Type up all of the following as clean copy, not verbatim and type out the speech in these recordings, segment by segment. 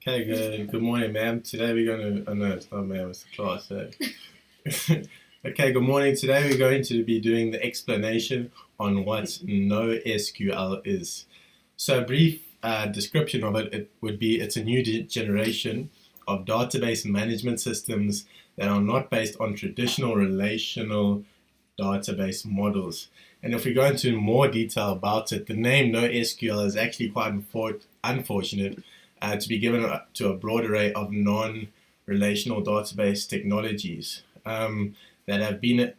Okay, good morning, ma'am. Today we're going to, oh no, it's not ma'am, it's the class. Okay, good morning. Today we're going to be doing the explanation on what NoSQL is. So a brief description of it would be it's a new generation of database management systems that are not based on traditional relational database models. And if we go into more detail about it, the name NoSQL is actually quite unfortunate to be given to a broad array of non-relational database technologies that have been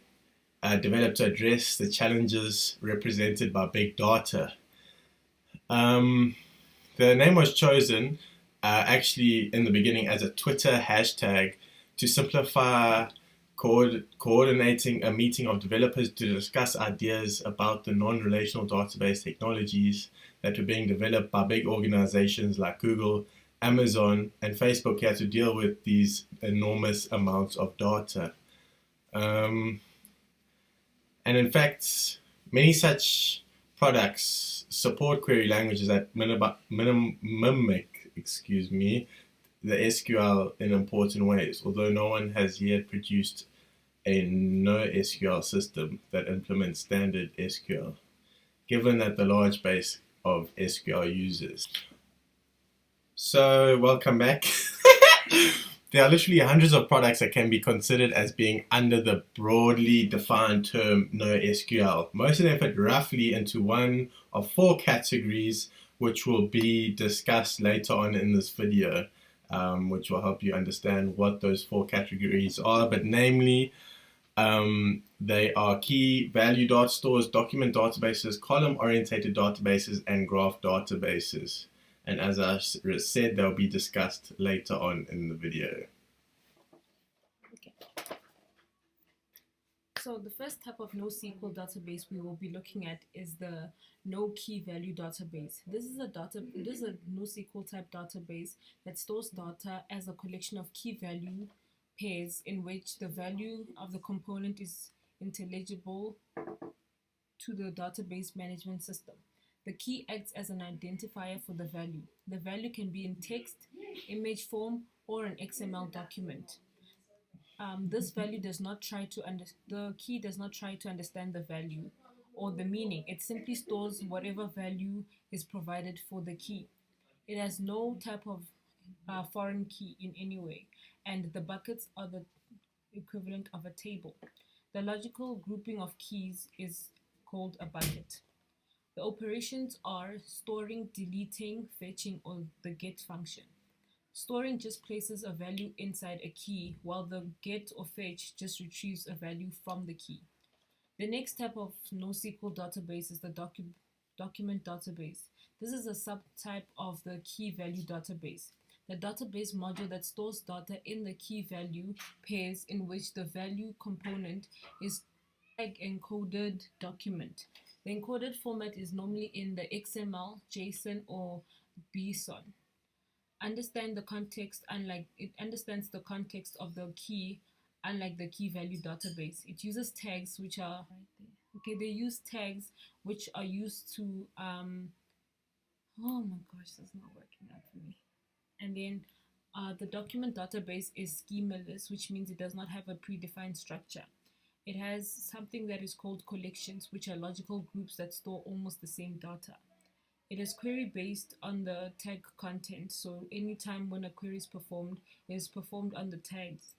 developed to address the challenges represented by big data. The name was chosen actually in the beginning as a Twitter hashtag to simplify coordinating a meeting of developers to discuss ideas about the non-relational database technologies that were being developed by big organizations like Google, Amazon, and Facebook here to deal with these enormous amounts of data. And in fact, many such products support query languages that mimic, the SQL in important ways, although no one has yet produced a NoSQL system that implements standard SQL, given that the large base of SQL users. So, welcome back. There are literally hundreds of products that can be considered as being under the broadly defined term NoSQL. Most of them fit roughly into one of four categories, which will be discussed later on in this video, which will help you understand what those four categories are. But namely, they are key value data stores, document databases, column-oriented databases, and graph databases. And as I said, they'll be discussed later on in the video. Okay. So the first type of NoSQL database we will be looking at is the no key value database. This is a NoSQL type database that stores data as a collection of key value pairs in which the value of the component is intelligible to the database management system. The key acts as an identifier for the value. The value can be in text, image form, or an XML document. This value does not try to the key does not try to understand the value or the meaning. It simply stores whatever value is provided for the key. It has no type of foreign key in any way, and the buckets are the equivalent of a table. The logical grouping of keys is called a bucket. The operations are storing, deleting, fetching, or the get function. Storing just places a value inside a key, while the get or fetch just retrieves a value from the key. The next type of NoSQL database is the document database. This is a subtype of the key value database. The database module that stores data in the key value pairs in which the value component is tag encoded document. The encoded format is normally in the XML, JSON, or BSON. It understands the context of the key, unlike the key value database. It uses tags which are they use tags which are used to oh my gosh, that's not working out for me. And then the document database is schemaless, which means it does not have a predefined structure. It has something that is called collections, which are logical groups that store almost the same data. It is query based on the tag content, so anytime when a query is performed, it is performed on the tags.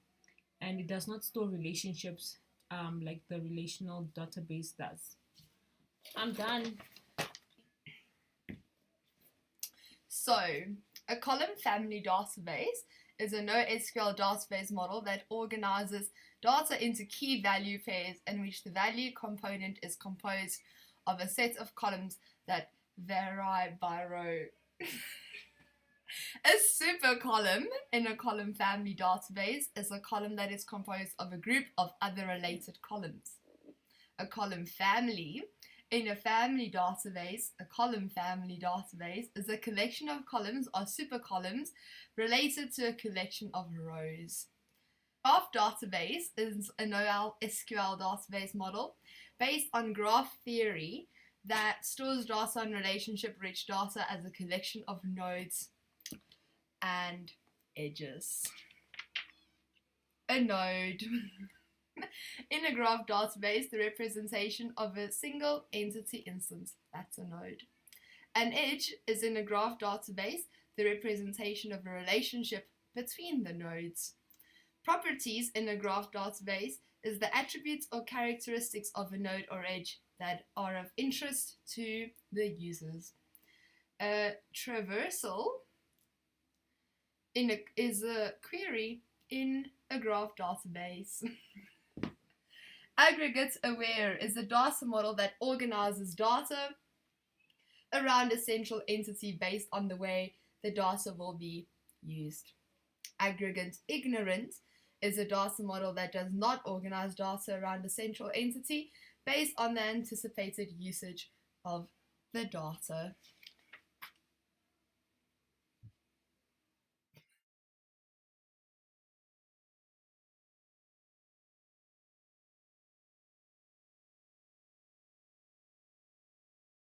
And it does not store relationships like the relational database does. I'm done. So, a column family database is a NoSQL database model that organizes data into key value pairs in which the value component is composed of a set of columns that vary by row. A super column in a column family database is a column that is composed of a group of other related columns. A column family in a family database, a column family database is a collection of columns or supercolumns related to a collection of rows. Graph database is a NoSQL database model based on graph theory that stores data on relationship-rich data as a collection of nodes. and edges. A node. In a graph database, the representation of a single entity instance, that's a node. An edge is in a graph database the representation of a relationship between the nodes. Properties in a graph database is the attributes or characteristics of a node or edge that are of interest to the users. A traversal is a query in a graph database. Aggregate aware is a data model that organizes data around a central entity based on the way the data will be used. Aggregate ignorant is a data model that does not organize data around a central entity based on the anticipated usage of the data.